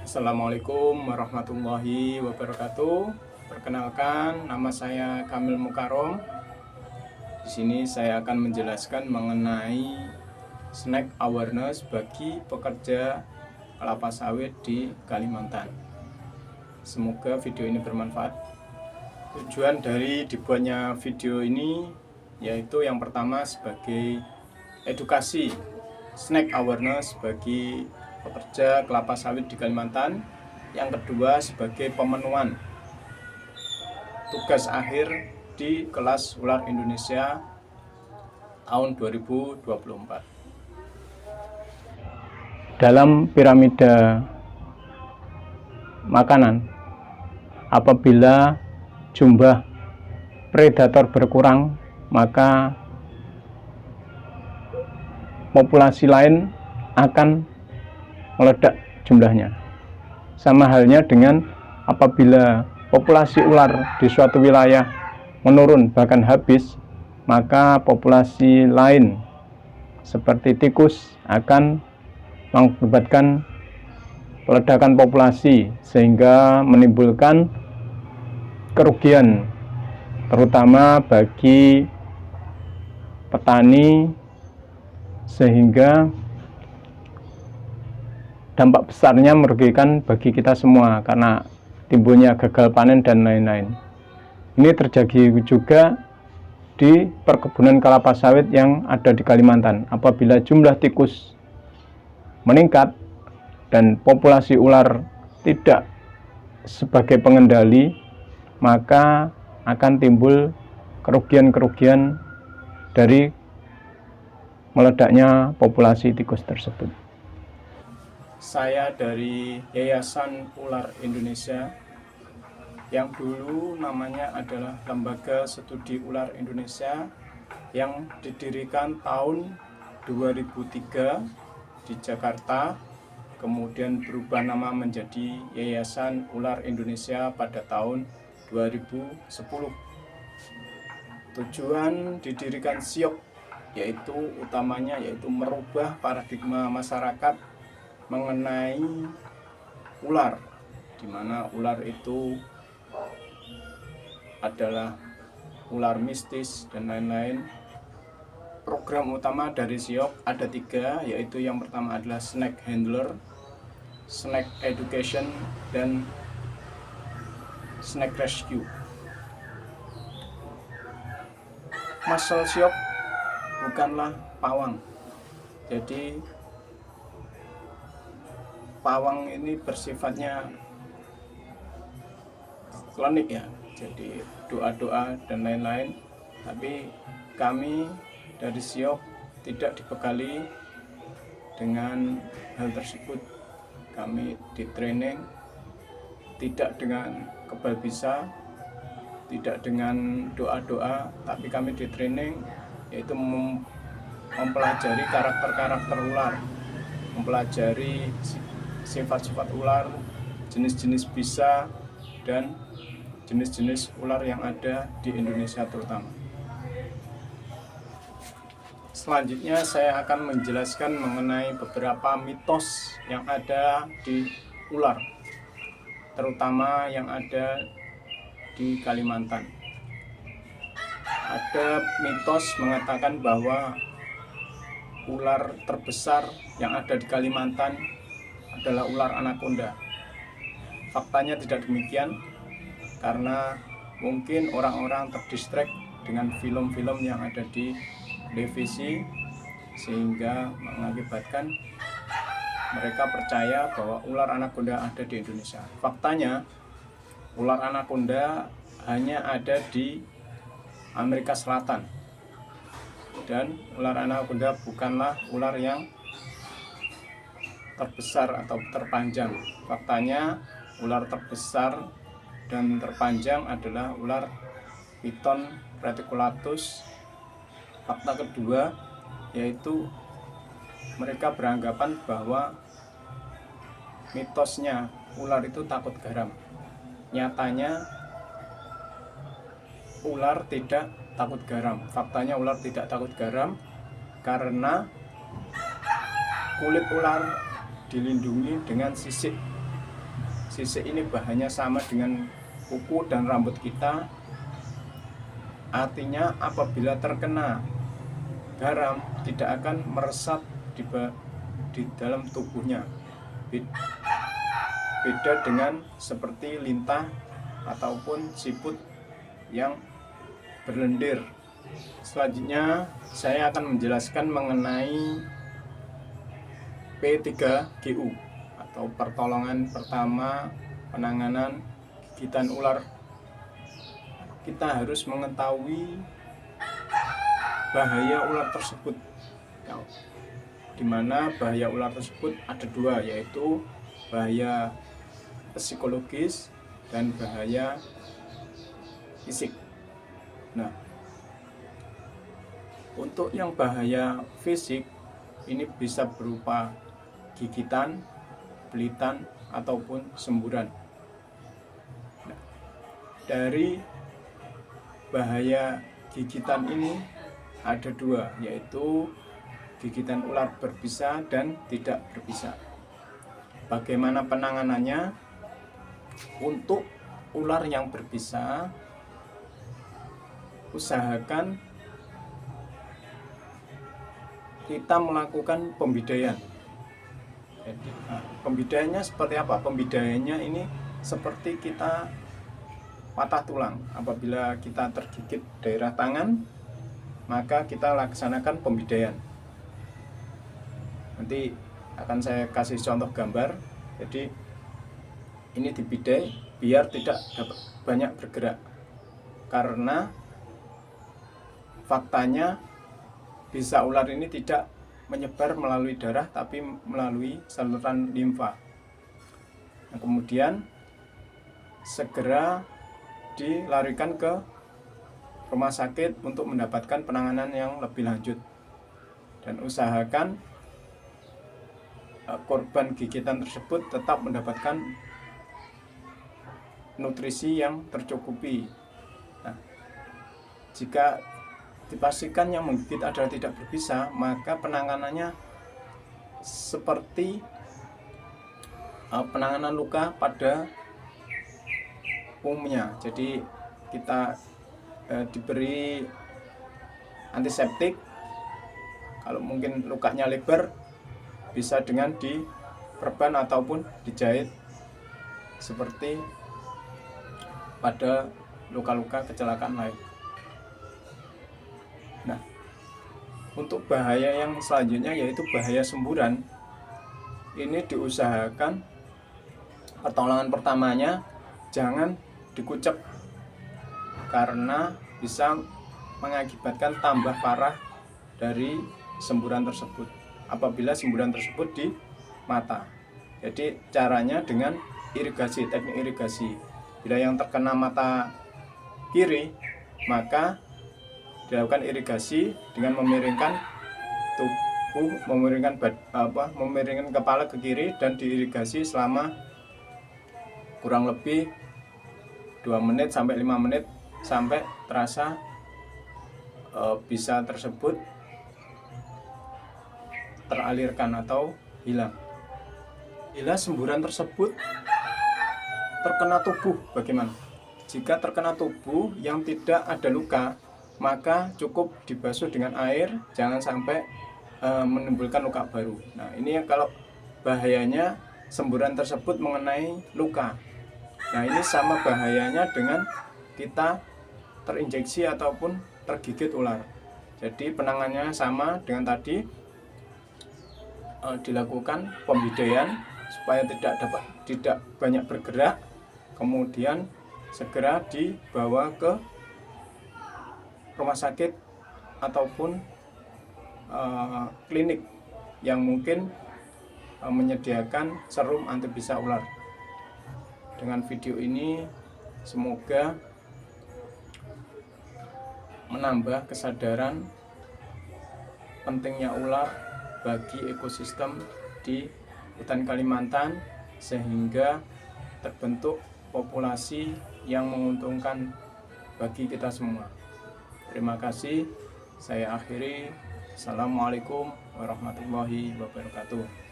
Assalamualaikum warahmatullahi wabarakatuh. Perkenalkan, nama saya Kamil Mukarom. Di sini saya akan menjelaskan mengenai snack awareness bagi pekerja kelapa sawit di Kalimantan. Semoga video ini bermanfaat. Tujuan dari dibuatnya video ini yaitu yang pertama sebagai edukasi snack awareness bagi pekerja kelapa sawit di Kalimantan. Yang kedua sebagai pemenuhan tugas akhir di kelas ular Indonesia tahun 2024. Dalam piramida makanan, apabila jumlah predator berkurang, maka populasi lain akan meledak jumlahnya. Sama halnya dengan apabila populasi ular di suatu wilayah menurun bahkan habis, maka populasi lain seperti tikus akan mengakibatkan peledakan populasi sehingga menimbulkan kerugian terutama bagi petani, sehingga dampak besarnya merugikan bagi kita semua karena timbulnya gagal panen dan lain-lain. Ini terjadi juga di perkebunan kelapa sawit yang ada di Kalimantan. Apabila jumlah tikus meningkat dan populasi ular tidak sebagai pengendali, maka akan timbul kerugian-kerugian dari meledaknya populasi tikus tersebut. Saya dari Yayasan Ular Indonesia yang dulu namanya adalah Lembaga Studi Ular Indonesia, yang didirikan tahun 2003 di Jakarta, kemudian berubah nama menjadi Yayasan Ular Indonesia pada tahun 2010. Tujuan didirikan SIOK utamanya yaitu merubah paradigma masyarakat mengenai ular, di mana ular itu adalah ular mistis dan lain-lain. Program utama dari SIOK ada 3, yaitu yang pertama adalah snack handler, snack education, dan snack rescue. Muscle SIOK bukanlah pawang, jadi pawang ini bersifatnya klinik ya, jadi doa-doa dan lain-lain. Tapi kami dari SIOK tidak dibekali dengan hal tersebut. Kami di training tidak dengan kebal bisa, tidak dengan doa-doa, tapi kami di training yaitu mempelajari karakter-karakter ular, mempelajari sifat-sifat ular, jenis-jenis bisa, dan jenis-jenis ular yang ada di Indonesia terutama. Selanjutnya saya akan menjelaskan mengenai beberapa mitos yang ada di ular, terutama yang ada di Kalimantan. Ada mitos mengatakan bahwa ular terbesar yang ada di Kalimantan adalah ular anaconda. Faktanya tidak demikian, karena mungkin orang-orang terdistract dengan film-film yang ada di televisi, sehingga mengakibatkan mereka percaya bahwa ular anaconda ada di Indonesia. Faktanya ular anaconda hanya ada di Amerika Selatan, dan ular anaconda bukanlah ular yang terbesar atau terpanjang. Faktanya ular terbesar dan terpanjang adalah ular Python reticulatus. Fakta kedua yaitu mereka beranggapan bahwa mitosnya ular itu takut garam. Nyatanya ular tidak takut garam. Faktanya ular tidak takut garam karena kulit ular dilindungi dengan sisik sisik ini bahannya sama dengan kuku dan rambut kita, artinya apabila terkena garam tidak akan meresap di dalam tubuhnya. Beda dengan seperti lintah ataupun siput yang berlendir. Selanjutnya saya akan menjelaskan mengenai P3GU atau pertolongan pertama penanganan gigitan ular. Kita harus mengetahui bahaya ular tersebut, di mana bahaya ular tersebut ada dua, yaitu bahaya psikologis dan bahaya fisik. Nah, untuk yang bahaya fisik ini bisa berupa gigitan, belitan, ataupun semburan. Nah, dari bahaya gigitan ini ada dua, yaitu gigitan ular berbisa dan tidak berbisa. Bagaimana penanganannya? Untuk ular yang berbisa, usahakan kita melakukan pembidaian. Jadi, pembidaiannya seperti apa? Pembidaiannya ini seperti kita patah tulang. Apabila kita tergigit daerah tangan, maka kita laksanakan pembidaian. Nanti akan saya kasih contoh gambar. Jadi ini dibidai biar tidak dapat banyak bergerak, karena faktanya bisa ular ini tidak menyebar melalui darah tapi melalui saluran limfa. Nah, kemudian segera dilarikan ke rumah sakit untuk mendapatkan penanganan yang lebih lanjut, dan usahakan korban gigitan tersebut tetap mendapatkan nutrisi yang tercukupi. Nah, jika dipastikan yang menggigit adalah tidak berbisa, maka penanganannya seperti penanganan luka pada umumnya. Jadi kita diberi antiseptik. Kalau mungkin lukanya lebar, bisa dengan diperban ataupun dijahit seperti pada luka-luka kecelakaan lain. Nah, untuk bahaya yang selanjutnya yaitu bahaya semburan. Ini diusahakan pertolongan pertamanya jangan dikucek, karena bisa mengakibatkan tambah parah dari semburan tersebut apabila semburan tersebut di mata. Jadi caranya dengan irigasi, teknik irigasi. Bila yang terkena mata kiri, maka dilakukan irigasi dengan memiringkan tubuh, memiringkan kepala ke kiri dan diirigasi selama kurang lebih 2 menit sampai 5 menit sampai terasa bisa tersebut teralirkan atau hilang. Bila semburan tersebut terkena tubuh, bagaimana? Jika terkena tubuh yang tidak ada luka, maka cukup dibasuh dengan air, jangan sampai menimbulkan luka baru. Nah, ini yang kalau bahayanya semburan tersebut mengenai luka. Nah, ini sama bahayanya dengan kita terinjeksi ataupun tergigit ular. Jadi penanganannya sama dengan tadi, dilakukan pembidaian supaya tidak banyak bergerak, kemudian segera dibawa ke rumah sakit ataupun klinik yang mungkin menyediakan serum anti bisa ular. Dengan video ini semoga menambah kesadaran pentingnya ular bagi ekosistem di hutan Kalimantan, sehingga terbentuk populasi yang menguntungkan bagi kita semua. Terima kasih, saya akhiri. Assalamualaikum warahmatullahi wabarakatuh.